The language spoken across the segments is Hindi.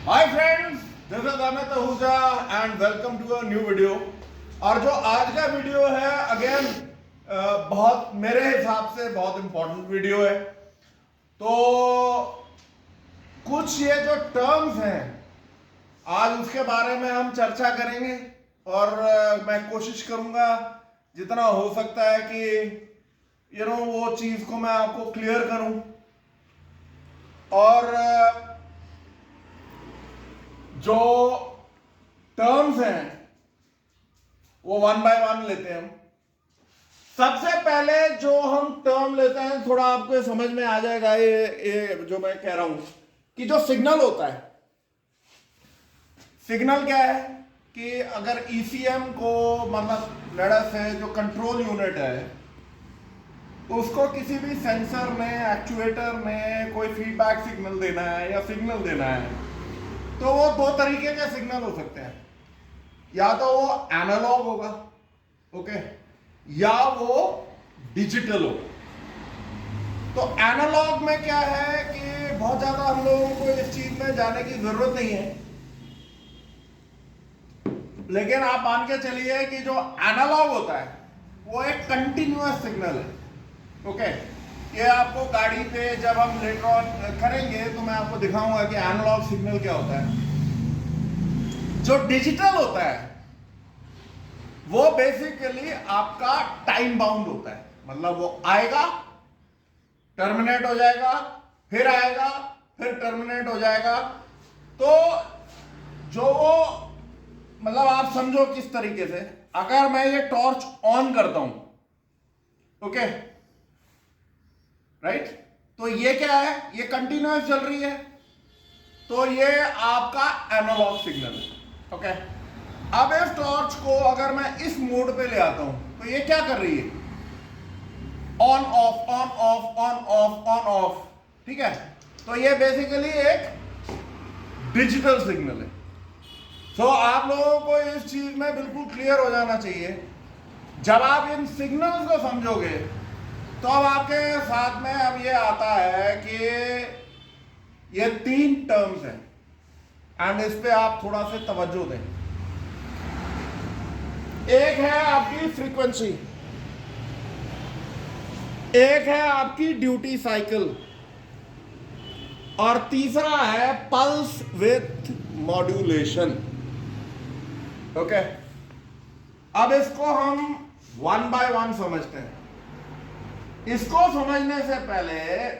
Hi friends, this is Amit Ahuja and welcome to a new video. और जो आज का वीडियो है अगेन बहुत मेरे हिसाब से बहुत इंपॉर्टेंट वीडियो है। तो कुछ ये जो टर्म्स हैं आज उसके बारे में हम चर्चा करेंगे और मैं कोशिश करूंगा जितना हो सकता है कि वो चीज को मैं आपको क्लियर करूं। और जो टर्म्स हैं वो वन बाय वन लेते हैं हम। सबसे पहले जो हम टर्म लेते हैं थोड़ा आपको समझ में आ जाएगा ये जो मैं कह रहा हूं कि जो सिग्नल होता है, सिग्नल क्या है कि अगर ईसीएम को मतलब लड़ा से जो कंट्रोल यूनिट है उसको किसी भी सेंसर में एक्चुएटर में कोई फीडबैक सिग्नल देना है या सिग्नल देना है तो वो दो तरीके के सिग्नल हो सकते हैं। या तो वो एनालॉग होगा, ओके, या वो डिजिटल हो। तो एनालॉग में क्या है कि बहुत ज्यादा हम लोगों को इस चीज में जाने की जरूरत नहीं है, लेकिन आप मान के चलिए कि जो एनालॉग होता है वो एक कंटिन्यूअस सिग्नल है, ओके। ये आपको गाड़ी पे जब हम लेटर ऑन करेंगे तो मैं आपको दिखाऊंगा कि एनालॉग सिग्नल क्या होता है। जो डिजिटल होता है वो बेसिकली आपका टाइम बाउंड होता है, मतलब वो आएगा, टर्मिनेट हो जाएगा, फिर आएगा, फिर टर्मिनेट हो जाएगा। तो जो वो मतलब आप समझो किस तरीके से, अगर मैं ये टॉर्च ऑन करता हूं, ओके, राइट, तो ये क्या है, ये कंटिन्यूअस चल रही है, तो ये आपका एनालॉग सिग्नल है, ओके। अब इस टॉर्च को अगर मैं इस मोड पे ले आता हूं तो ये क्या कर रही है, on off on off on off on of, ठीक है। तो ये बेसिकली एक डिजिटल सिग्नल है। तो आप लोगों को इस चीज में बिल्कुल क्लियर हो जाना चाहिए। जब आप इन सिग्नल्स को समझोगे तो अब आपके साथ में अब ये आता है कि ये तीन टर्म्स हैं एंड इस पे आप थोड़ा सा तवज्जो दें। एक है आपकी फ्रीक्वेंसी, एक है आपकी ड्यूटी साइकिल, और तीसरा है पल्स विथ मॉड्यूलेशन, ओके। अब इसको हम वन बाय वन समझते हैं। इसको समझने से पहले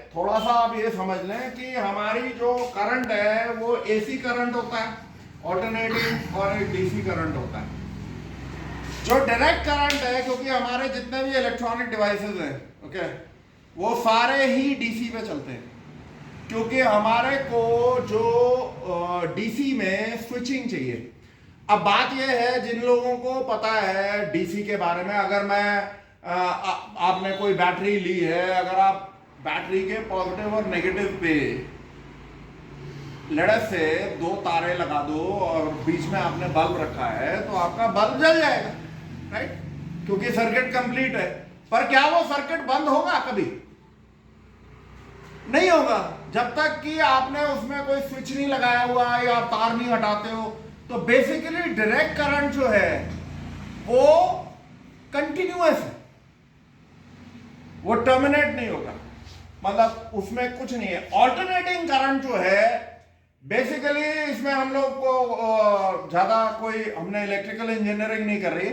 थोड़ा सा आप ये समझ लें कि हमारी जो करंट है वो एसी करंट होता है, ऑल्टरनेटिंग, और एक डीसी करंट होता है। जो डायरेक्ट करंट है, क्योंकि हमारे जितने भी इलेक्ट्रॉनिक डिवाइसेस हैं, ओके, वो सारे ही डीसी पे चलते हैं, क्योंकि हमारे को जो डीसी में स्विचिंग चाहिए। अब बात यह है, जिन लोगों को पता है डीसी के बारे में, अगर मैं आपने कोई बैटरी ली है, अगर आप बैटरी के पॉजिटिव और नेगेटिव पे लड़े से दो तारे लगा दो और बीच में आपने बल्ब रखा है तो आपका बल्ब जल जाएगा, राइट, क्योंकि सर्किट कंप्लीट है। पर क्या वो सर्किट बंद होगा? कभी नहीं होगा, जब तक कि आपने उसमें कोई स्विच नहीं लगाया हुआ या आप तार नहीं हटाते हो। तो बेसिकली डायरेक्ट करंट जो है वो कंटिन्यूअस है, वो टर्मिनेट नहीं होगा, मतलब उसमें कुछ नहीं है। ऑल्टरनेटिंग करंट जो है बेसिकली, इसमें हम लोग को ज्यादा कोई हमने इलेक्ट्रिकल इंजीनियरिंग नहीं कर रही,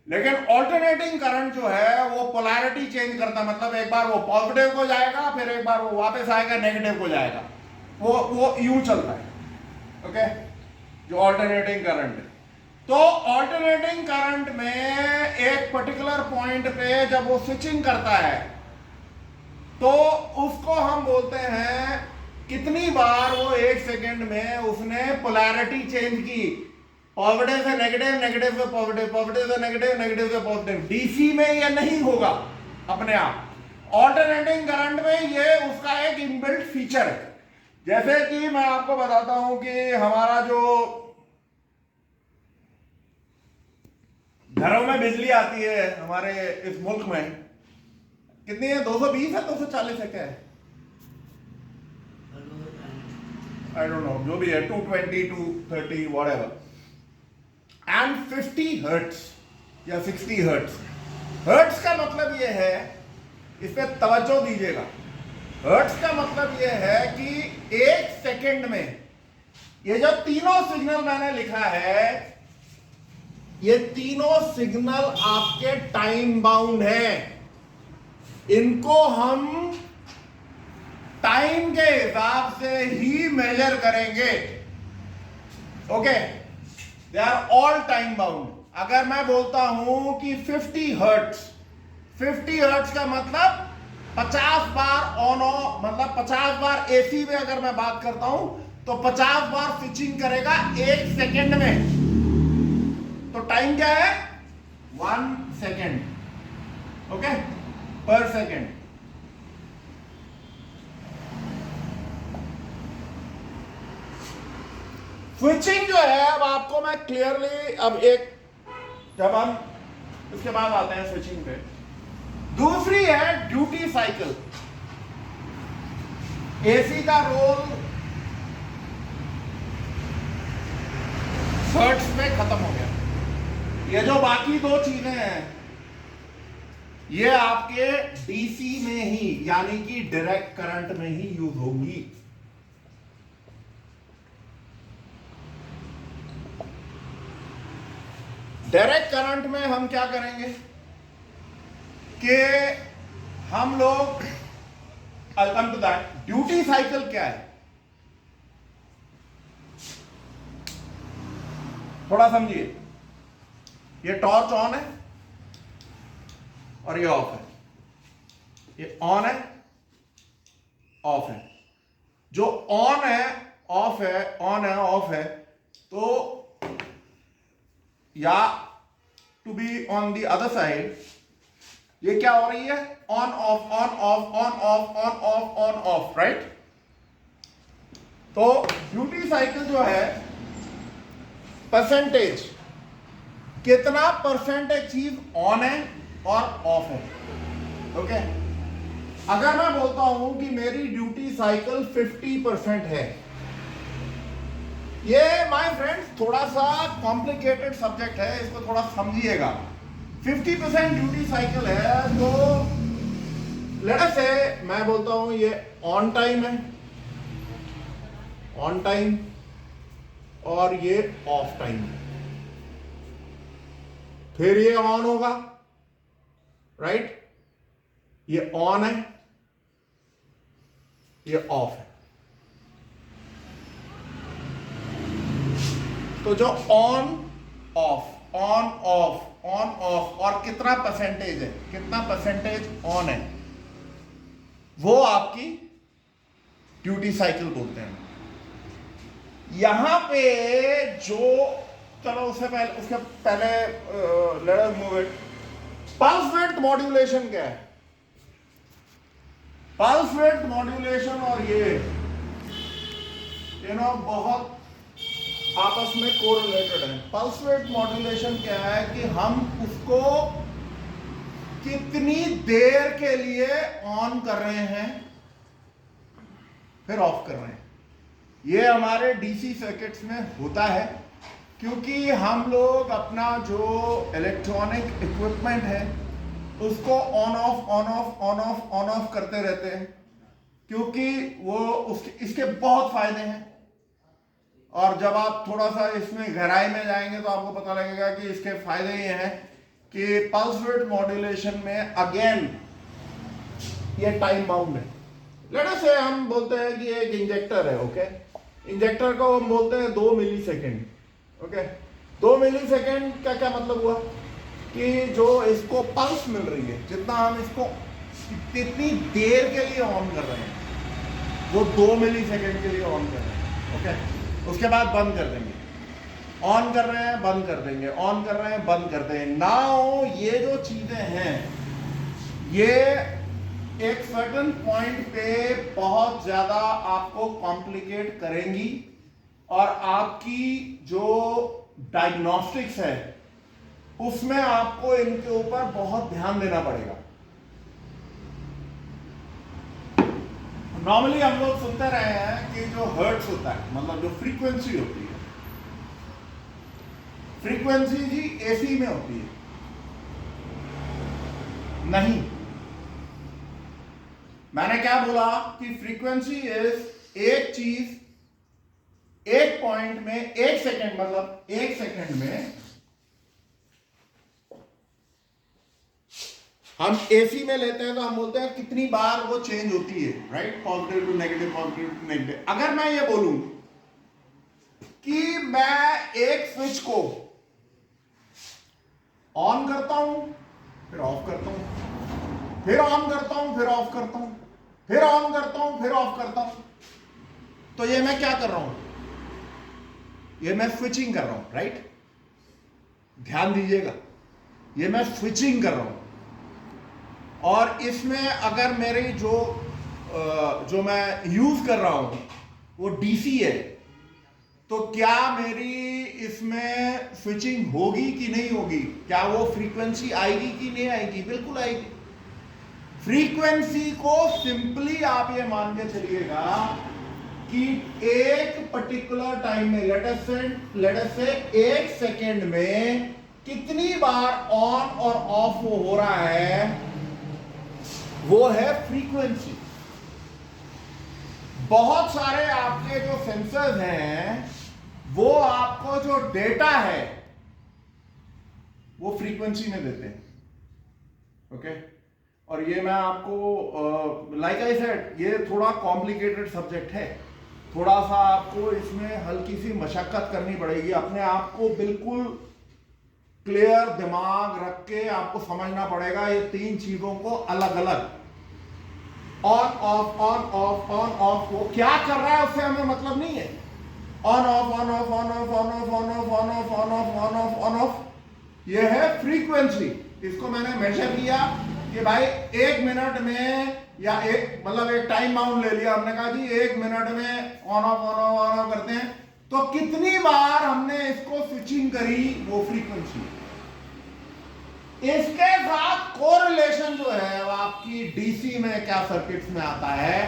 लेकिन ऑल्टरनेटिंग करंट जो है वो पोलैरिटी चेंज करता है, मतलब एक बार वो पॉजिटिव को जाएगा, फिर एक बार वो वापस आएगा, नेगेटिव को जाएगा, वो यूं चलता है, ओके, जो ऑल्टरनेटिंग करंट है। तो ऑल्टरनेटिंग करंट में एक पर्टिकुलर पॉइंट पे जब वो स्विचिंग करता है तो उसको हम बोलते हैं कितनी बार वो एक सेकेंड में उसने पोलैरिटी चेंज की, पॉजिटिव से नेगेटिव, नेगेटिव से पॉजिटिव, पॉजिटिव से नेगेटिव, नेगेटिव से पॉजिटिव। डीसी में ये नहीं होगा अपने आप, ऑल्टरनेटिंग करंट में ये उसका एक इनबिल्ट फीचर है। जैसे कि मैं आपको बताता हूं कि हमारा जो घरों में बिजली आती है हमारे इस मुल्क में, कितनी है, 220 है, 240 है, क्या है? आई डोंट नो जो भी है 220 230 व्हाटएवर एंड 50 हर्ट्ज या 60 हर्ट्ज। हर्ट्ज का मतलब यह है, इस पे तवज्जो दीजिएगा, हर्ट्ज का मतलब यह है कि 1 सेकंड में ये जो तीनों सिग्नल मैंने लिखा है, ये तीनों सिग्नल आपके टाइम बाउंड हैं। इनको हम टाइम के हिसाब से ही मेजर करेंगे। Okay, they are all time bound. अगर मैं बोलता हूं कि 50 हर्ट्ज, 50 हर्ट्ज का मतलब 50 बार ऑन ऑफ, मतलब 50 बार एसी में अगर मैं बात करता हूं तो 50 बार स्विचिंग करेगा 1 सेकंड में। तो टाइम क्या है? 1 सेकंड। ओके, पर सेकंड। स्विचिंग जो है, अब आपको मैं क्लियरली, अब एक, जब हम इसके बाद आते हैं स्विचिंग पे, दूसरी है ड्यूटी साइकिल। एसी का रोल हर्ट्ज में खत्म हो गया। ये जो बाकी दो चीजें हैं, ये आपके डीसी में ही, यानी कि डायरेक्ट करंट में ही यूज होगी। डायरेक्ट करंट में हम क्या करेंगे कि हम लोग, I come to that. Duty cycle क्या है, थोड़ा समझिए। ये टॉर्च ऑन है और ये ऑफ है, ये ऑन है ऑफ है। जो ऑन है ऑफ है, ऑन है ऑफ है, तो या to be on the other side, ये क्या हो रही है? On off on off on off on off on off, right? तो ड्यूटी साइकिल जो है, परसेंटेज, कितना परसेंटेज चीज ऑन है और ऑफ है। ओके, अगर मैं बोलता हूं कि मेरी ड्यूटी साइकिल 50% है, ये माय फ्रेंड्स थोड़ा सा कॉम्प्लिकेटेड सब्जेक्ट है, इसको थोड़ा समझिएगा। 50% ड्यूटी साइकिल है, तो लेट अस से मैं बोलता हूं ये ऑन टाइम है, ऑन टाइम, और ये ऑफ टाइम है। फिर ये ऑन होगा, राइट? ये ऑन है, ये ऑफ है। तो जो on off on off on of और कितना परसेंटेज है, कितना परसेंटेज ऑन है, वो आपकी ड्यूटी साइकिल बोलते हैं। यहां पे जो, चलो उसके पहले let us move it. Pulse width modulation क्या है? पल्स विड्थ मॉड्यूलेशन और ये बहुत आपस में कोरिलेटेड है। पल्स विड्थ मॉड्यूलेशन क्या है कि हम उसको कितनी देर के लिए ऑन कर रहे हैं फिर ऑफ कर रहे हैं। ये हमारे डीसी सर्किट्स में होता है, क्योंकि हम लोग अपना जो इलेक्ट्रॉनिक इक्विपमेंट है उसको on off on off on off on of करते रहते हैं, क्योंकि वो इसके बहुत फायदे हैं। और जब आप थोड़ा सा इसमें गहराई में जाएंगे तो आपको पता लगेगा कि इसके फायदे ये हैं कि पल्स विड्थ मॉड्यूलेशन में अगेन ये टाइम बाउंड है। लेट अस से हम बोलते हैं कि एक इंजेक्टर है, ओके? इंजेक्टर को हम बोलते हैं 2 मिली सेकेंड, ओके? 2 मिली सेकेंड का क्या मतलब हुआ कि जो इसको पल्स मिल रही है, जितना हम इसको कितनी देर के लिए ऑन कर रहे हैं, वो 2 मिली सेकेंड के लिए ऑन कर रहे हैं, ओके? उसके बाद बंद कर देंगे, ऑन कर रहे हैं बंद कर देंगे, ऑन कर रहे हैं बंद कर देंगे। नाउ ये जो चीजें हैं, ये एक सर्टेन पॉइंट पे बहुत ज्यादा आपको कॉम्प्लिकेट करेंगी और आपकी जो डायग्नोस्टिक्स है उसमें आपको इनके ऊपर बहुत ध्यान देना पड़ेगा। नॉर्मली हम लोग सुनते रहे हैं कि जो हर्ट्स होता है, मतलब जो फ्रीक्वेंसी होती है, फ्रीक्वेंसी जी एसी में होती है। नहीं, मैंने क्या बोला कि फ्रीक्वेंसी इज एक चीज एक पॉइंट में एक सेकंड, मतलब एक सेकंड में हम एसी में लेते हैं तो हम बोलते हैं कितनी बार वो चेंज होती है, right? Positive to negative, positive to negative. अगर मैं ये बोलूं कि मैं एक स्विच को ऑन करता हूं, फिर ऑफ करता हूं, फिर ऑन करता हूं, फिर ऑफ करता हूं, फिर ऑन करता हूं, फिर ऑफ करता हूं, तो ये मैं क्या कर रहा हूं? ये मैं स्विचिंग कर रहा हूं, राइट? ध्यान दीजिएगा, ये मैं स्विचिंग कर रहा हूं। और इसमें अगर मेरी जो मैं यूज कर रहा हूं वो डीसी है, तो क्या मेरी इसमें स्विचिंग होगी कि नहीं होगी? क्या वो फ्रीक्वेंसी आएगी कि नहीं आएगी? बिल्कुल आएगी। फ्रीक्वेंसी को सिंपली आप ये मान के चलिएगा कि एक पर्टिकुलर टाइम में, लेट अस से एक सेकेंड में कितनी बार ऑन और ऑफ हो रहा है, वो है फ्रीक्वेंसी। बहुत सारे आपके जो सेंसर्स हैं, वो आपको जो डेटा है वो फ्रीक्वेंसी में देते हैं, ओके? और ये मैं आपको लाइक आई सेड, ये थोड़ा कॉम्प्लिकेटेड सब्जेक्ट है, थोड़ा सा आपको इसमें हल्की सी मशक्कत करनी पड़ेगी। अपने आप को बिल्कुल क्लियर दिमाग रख के आपको समझना पड़ेगा ये तीन चीजों को अलग अलग। On off, on off, on of, वो क्या कर रहा है उससे हमें मतलब नहीं है। On off, on off, on off, on off, on off, on off, on off, on off, on of, ये है फ्रीक्वेंसी। इसको मैंने मेजर किया कि भाई एक मिनट में, या एक मतलब एक टाइम बाउंड ले लिया, हमने कहा जी एक मिनट में on off, on off, on of करते हैं, तो कितनी बार हमने इसको स्विचिंग करी, वो फ्रीक्वेंसी। इसके साथ कोरिलेशन जो है वो आपकी डीसी में क्या सर्किट्स में आता है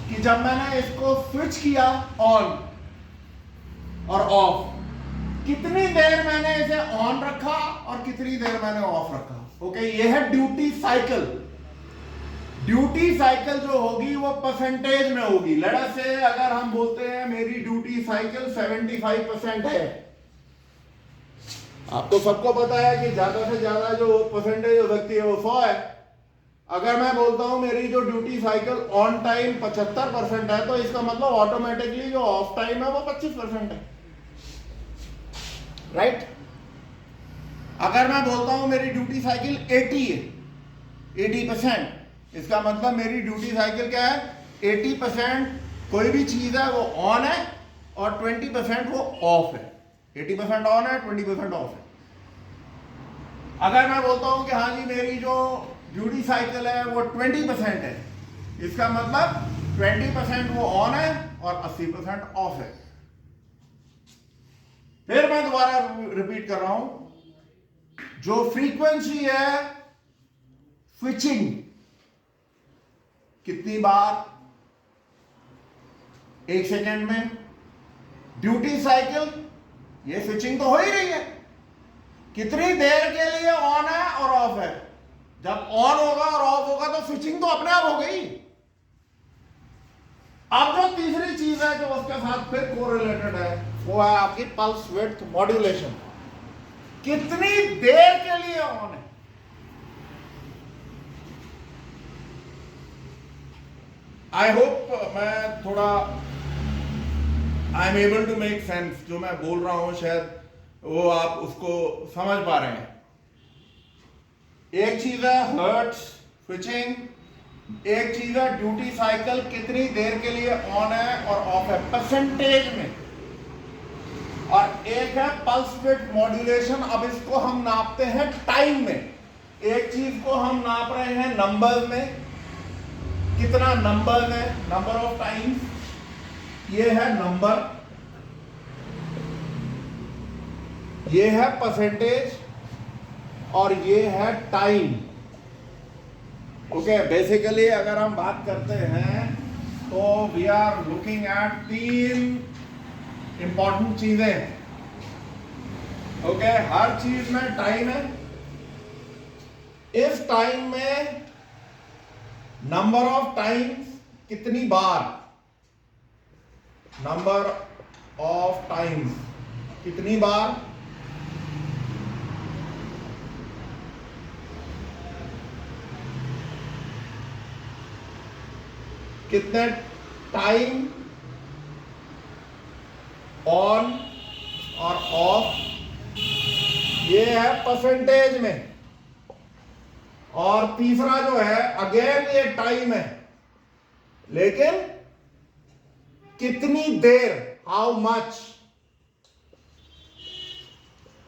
कि जब मैंने इसको स्विच किया ऑन और ऑफ, कितनी देर मैंने इसे ऑन रखा और कितनी देर मैंने ऑफ रखा, ओके? ये है ड्यूटी साइकिल। ड्यूटी साइकिल जो होगी वो परसेंटेज में होगी। लेट्स से अगर हम बोलते हैं मेरी ड्यूटी साइकिल 75% है, आपको सबको पता है कि ज्यादा से ज्यादा जो परसेंटेज हो सकती है वो 100 है। अगर मैं बोलता हूं मेरी जो ड्यूटी साइकिल ऑन टाइम 75% है, तो इसका मतलब ऑटोमेटिकली जो ऑफ टाइम है वो 25% है, राइट? अगर मैं बोलता हूं मेरी ड्यूटी साइकिल 80 है, 80%, इसका मतलब मेरी ड्यूटी साइकिल क्या है? 80% कोई भी चीज है वो ऑन है और 20% वो ऑफ है। 80% ऑन है, 20% ऑफ है। अगर मैं बोलता हूं कि हाँ जी मेरी जो ड्यूटी साइकिल है वो 20% है, इसका मतलब 20% वो ऑन है और 80% ऑफ है। फिर मैं दोबारा रिपीट कर रहा हूं, जो फ्रीक्वेंसी है स्विचिंग, कितनी बार एक सेकेंड में, ड्यूटी साइकिल ये स्विचिंग तो हो ही रही है, कितनी देर के लिए ऑन है और ऑफ है। जब ऑन होगा और ऑफ होगा तो स्विचिंग तो अपने आप हो गई। अब जो तीसरी चीज है जो उसके साथ फिर कोरिलेटेड है, वो है आपकी पल्स विड्थ मॉड्यूलेशन। कितनी देर के लिए ऑन है। आई होप मैं थोड़ा I am able to make sense, जो मैं बोल रहा हूं शायद वो आप उसको समझ पा रहे हैं। एक चीज है हर्ट्ज स्विचिंग, एक चीज है ड्यूटी साइकिल कितनी देर के लिए ऑन है और ऑफ है परसेंटेज में, और एक है पल्स विड्थ मॉड्यूलेशन। अब इसको हम नापते हैं टाइम में। एक चीज को हम नाप रहे हैं नंबर में, कितना नंबर है, नंबर ऑफ टाइम्स, ये है नंबर, ये है परसेंटेज और ये है टाइम, ओके? बेसिकली अगर हम बात करते हैं तो we are looking at 3 important चीजें। ओके, हर चीज में टाइम है। इस टाइम में नंबर ऑफ टाइम्स, कितनी बार, नंबर ऑफ टाइम्स कितनी बार, कितने टाइम ऑन और ऑफ, ये है परसेंटेज में। और तीसरा जो है अगेन ये टाइम है, लेकिन कितनी देर, हाउ मच।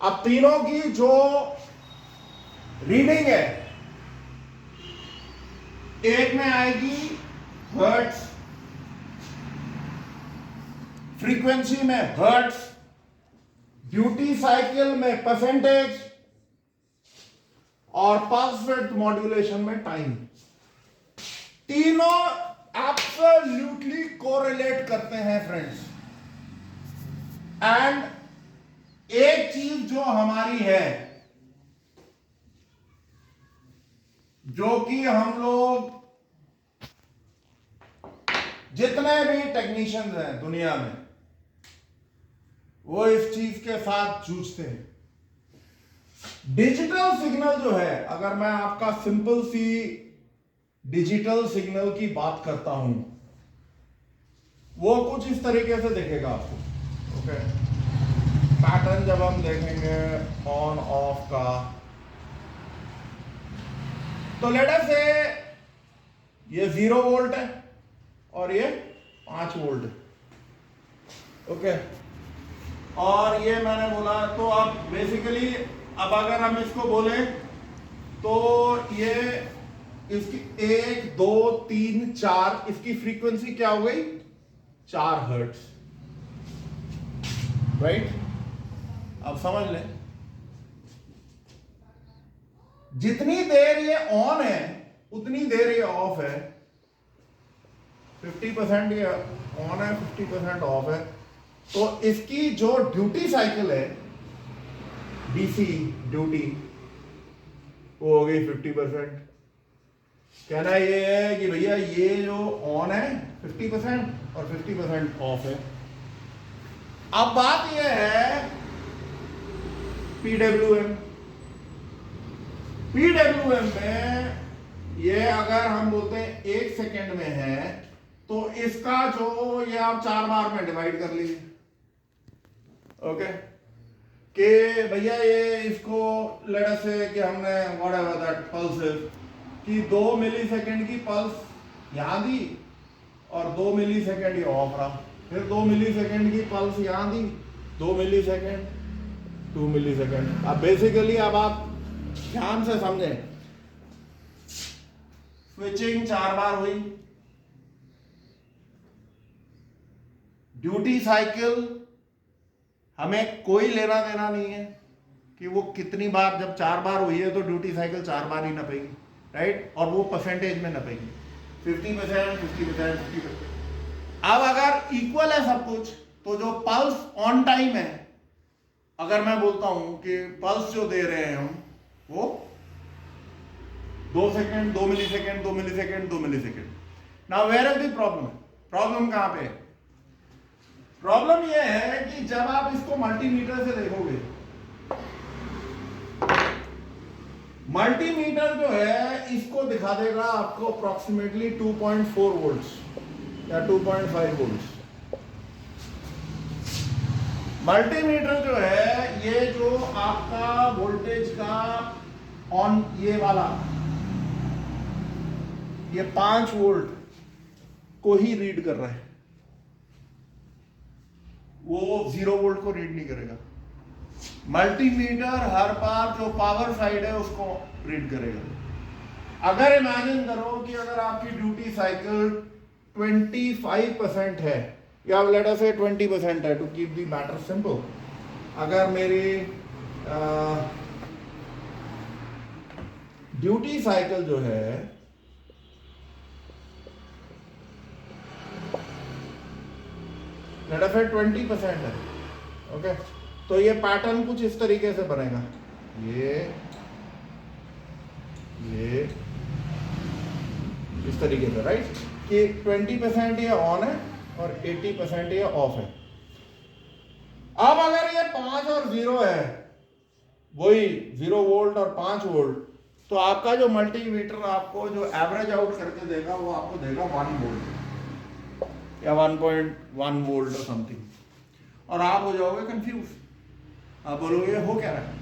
अब तीनों की जो रीडिंग है, एक में आएगी हर्ट्स, फ्रीक्वेंसी में हर्ट्स, ड्यूटी साइकिल में परसेंटेज, और पल्स विड्थ मॉड्यूलेशन में टाइम। तीनों एब्सोल्युटली कोरिलेट करते हैं फ्रेंड्स। एंड एक चीज जो हमारी है, जो कि हम लोग जितने भी टेक्नीशियंस हैं दुनिया में, वो इस चीज के साथ जूझते हैं। डिजिटल सिग्नल जो है, अगर मैं आपका सिंपल सी डिजिटल सिग्नल की बात करता हूं, वो कुछ इस तरीके से दिखेगा आपको। ओके, पैटर्न जब हम देखेंगे ऑन ऑफ का, तो लेट अस से ये 0 वोल्ट है और ये 5 वोल्ट है। ओके, और ये मैंने बोला, तो अब बेसिकली अब अगर हम इसको बोले तो ये इसकी 1 2 3 4, इसकी फ्रीक्वेंसी क्या हो गई, 4 हर्ट्ज, राइट। अब समझ लें, जितनी देर ये ऑन है उतनी देर ये ऑफ है। 50% ये ऑन है, 50% ऑफ है। तो इसकी जो ड्यूटी साइकिल है, डीसी ड्यूटी, वो हो गई 50%। कहना ये है कि भैया ये जो ऑन है 50% और 50% ऑफ है। अब बात ये है पीडब्ल्यूएम। पीडब्ल्यूएम में ये अगर हम बोलते हैं 1 सेकेंड में है, तो इसका जो ये आप 4 बार में डिवाइड कर लीजिए। ओके, कि भैया ये इसको लेट अस से कि हमने व्हाटएवर दैट पल्स कि 2 मिलीसेकंड की पल्स यहां दी और 2 मिलीसेकंड ये ऑफ रहा, फिर 2 मिलीसेकंड की पल्स यहां दी, 2 मिलीसेकंड, 2 मिलीसेकंड। अब बेसिकली अब आप ध्यान से समझें, स्विचिंग 4 बार हुई, ड्यूटी साइकिल हमें कोई लेना देना नहीं है कि वो कितनी बार, जब 4 बार हुई है तो ड्यूटी साइकिल 4 बार ही नपेगी, राइट। और वो परसेंटेज में नपेगी, 50%, 50%, 50%। अब अगर इक्वल है सब कुछ, तो जो पल्स ऑन टाइम है, अगर मैं बोलता हूं कि पल्स जो दे रहे हैं हम, वो 2 second, 2 millisecond, 2 millisecond, 2 millisecond. Now where is the problem? Problem कहां पे है? प्रॉब्लम यह है कि जब आप इसको मल्टीमीटर से देखोगे, मल्टीमीटर जो है इसको दिखा देगा आपको अप्रोक्सीमेटली 2.4 वोल्ट्स या 2.5 वोल्ट्स। मल्टीमीटर जो है ये जो आपका वोल्टेज का ऑन, ये वाला, ये 5 वोल्ट को ही रीड कर रहा है, वो 0 वोल्ट को रीड नहीं करेगा। मल्टीमीटर हर बार जो पावर साइड है उसको रीड करेगा। अगर इमेजिन करो कि अगर आपकी ड्यूटी साइकिल 25% है, या लेट अस से 20% है, to keep the matter simple. अगर मेरी ड्यूटी साइकिल जो है लेट अस से 20% है। ओके, तो ये पैटर्न कुछ इस तरीके से बनेगा, ये इस तरीके से, राइट, कि 20% ये ऑन है और 80% ये ऑफ है। अब अगर ये 5 और 0 है, वही 0 वोल्ट और 5 वोल्ट, तो आपका जो मल्टीमीटर आपको जो एवरेज आउट करके देगा वो आपको देगा 1 वोल्ट या 1.1 वोल्ट और समथिंग, और आप हो जाओगे कंफ्यूज। आप बोलोगे हो क्या रहा है।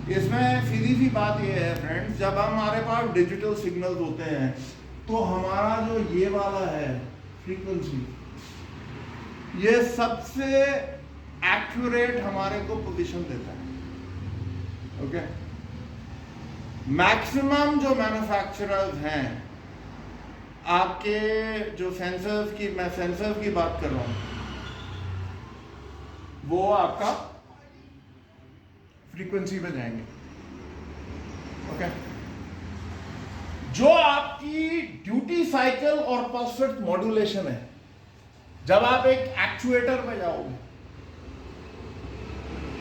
इसमें सीधी सी बात ये है फ्रेंड्स, जब हमारे पास डिजिटल सिग्नल्स होते हैं तो हमारा जो ये वाला है फ्रीक्वेंसी, ये सबसे एक्यूरेट हमारे को पोजीशन देता है। ओके, मैक्सिमम जो मैन्युफैक्चरर्स हैं आपके जो सेंसर्स की, मैं सेंसर्स की बात कर रहा हूं, वो आपका फ्रीक्वेंसी पे जाएंगे। ओके, जो आपकी ड्यूटी साइकिल और पल्स विड्थ मॉड्यूलेशन है, जब आप एक एक्चुएटर पे जाओगे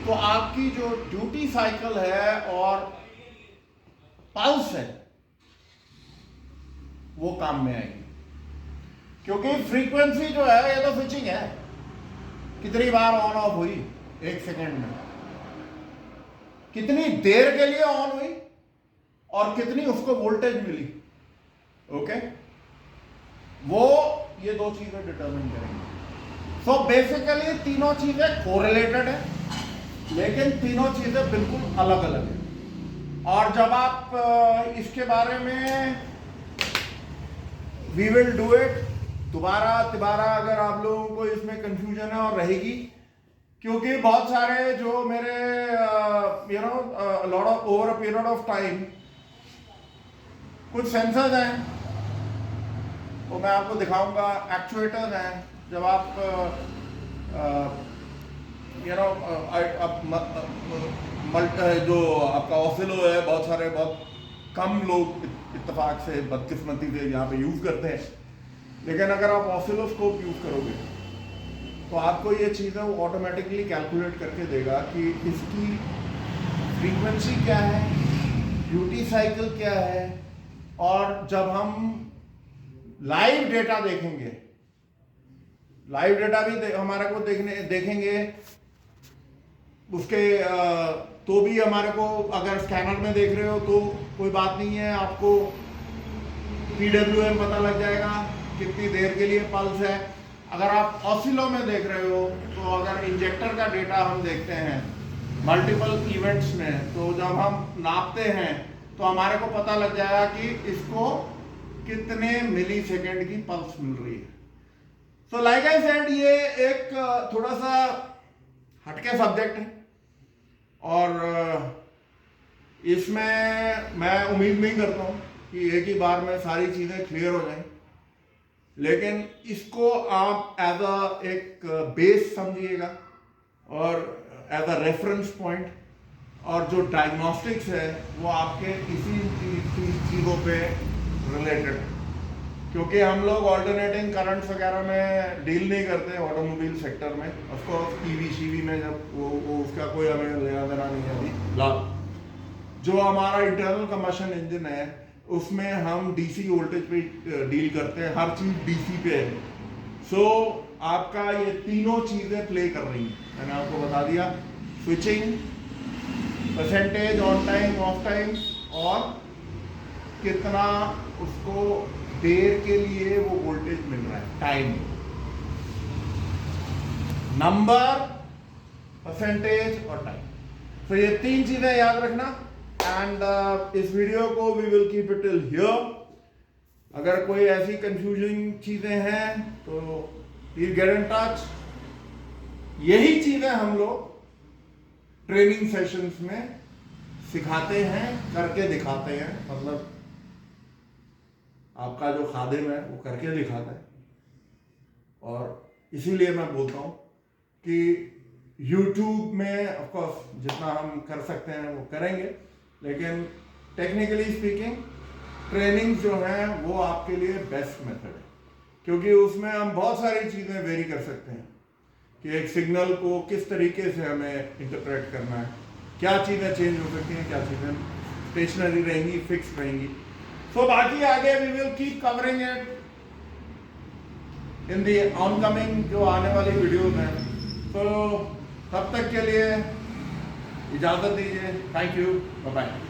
तो आपकी जो ड्यूटी साइकिल है और पल्स है वो काम में आएगी, क्योंकि फ्रीक्वेंसी जो है ये तो स्विचिंग है, कितनी बार ऑन ऑफ हुई 1 सेकेंड में, कितनी देर के लिए ऑन हुई और कितनी उसको वोल्टेज मिली। ओके, वो ये 2 चीजें डिटरमिन करेंगे। सो बेसिकली तीनों चीजें कोरिलेटेड है, लेकिन तीनों चीजें बिल्कुल अलग अलग है। और जब आप इसके बारे में वी विल डू इट दोबारा अगर आप लोगों को इसमें कंफ्यूजन है और रहेगी, क्योंकि बहुत सारे जो मेरे lot of over a period of time कुछ सेंसर्स हैं, वो मैं आपको दिखाऊंगा, एक्चुएटर्स हैं, जब आप जो आपका ऑसिलो है, बहुत सारे, बहुत कम लोग इत्तेफाक से, बदकिस्मती से यहाँ पे यूज करते हैं, लेकिन अगर आप ऑसिलोस्कोप यूज करोगे तो आपको ये चीज़ें वो ऑटोमेटिकली कैलकुलेट करके देगा कि इसकी फ्रीक्वेंसी क्या है, ड्यूटी साइकिल क्या है, और जब हम लाइव डेटा देखेंगे, लाइव डेटा भी हमारे को देखेंगे उसके तो भी हमारे को, अगर स्कैनर में देख रहे हो तो कोई बात नहीं है, आपको PWM पता लग जाएगा कितनी देर के लिए पल्स है। अगर आप ऑसिलो में देख रहे हो तो अगर इंजेक्टर का डेटा हम देखते हैं मल्टीपल इवेंट्स में, तो जब हम नापते हैं तो हमारे को पता लग जाएगा कि इसको कितने मिली सेकेंड की पल्स मिल रही है। सो लाइक आई सेड, ये एक थोड़ा सा हटके सब्जेक्ट है, और इसमें मैं उम्मीद नहीं करता हूँ कि एक ही बार में सारी चीज़ें क्लियर हो जाएं, लेकिन इसको आप एज अ एक बेस समझिएगा और एज अ रेफरेंस पॉइंट, और जो डायग्नोस्टिक्स है वो आपके इसी चीज़ों पे रिलेटेड है, क्योंकि हम लोग ऑल्टरनेटिंग करंट्स वगैरह में डील नहीं करते ऑटोमोबाइल सेक्टर में। ऑफकोर्स ईवी में जब वो उसका कोई हमें लेना देना नहीं है अभी। जो हमारा इंटरनल कंबशन इंजन है उसमें हम डीसी वोल्टेज पे डील करते हैं, हर चीज डीसी पे है। सो आपका ये तीनों चीजें प्ले कर रही हैं, मैंने आपको बता दिया, switching, percentage on time of time, और कितना उसको देर के लिए वो वोल्टेज मिल रहा है, टाइम, नंबर, परसेंटेज और टाइम। तो ये 3 चीजें याद रखना। एंड इस वीडियो को we will keep it till here. अगर कोई ऐसी कंफ्यूजिंग चीजें हैं तो प्लीज गेट इन टच। यही चीजें हम लोग ट्रेनिंग सेशंस में सिखाते हैं, करके दिखाते हैं, मतलब आपका जो खादिम है वो करके दिखाता है। और इसीलिए मैं बोलता हूँ कि YouTube में ऑफ कोर्स जितना हम कर सकते हैं वो करेंगे, लेकिन टेक्निकली स्पीकिंग ट्रेनिंग जो है वो आपके लिए बेस्ट मेथड है, क्योंकि उसमें हम बहुत सारी चीज़ें वेरी कर सकते हैं। कि एक सिग्नल को किस तरीके से हमें इंटरप्रेट करना है, क्या चीज़ें चेंज हो सकती हैं, क्या चीज़ें स्टेशनरी रहेंगी, फिक्स रहेंगी। सो बाकी आगे we will keep covering it in the oncoming जो आने वाली वीडियोस हैं। तो तब तक के लिए इजाज़त दीजिए। Thank you, bye bye.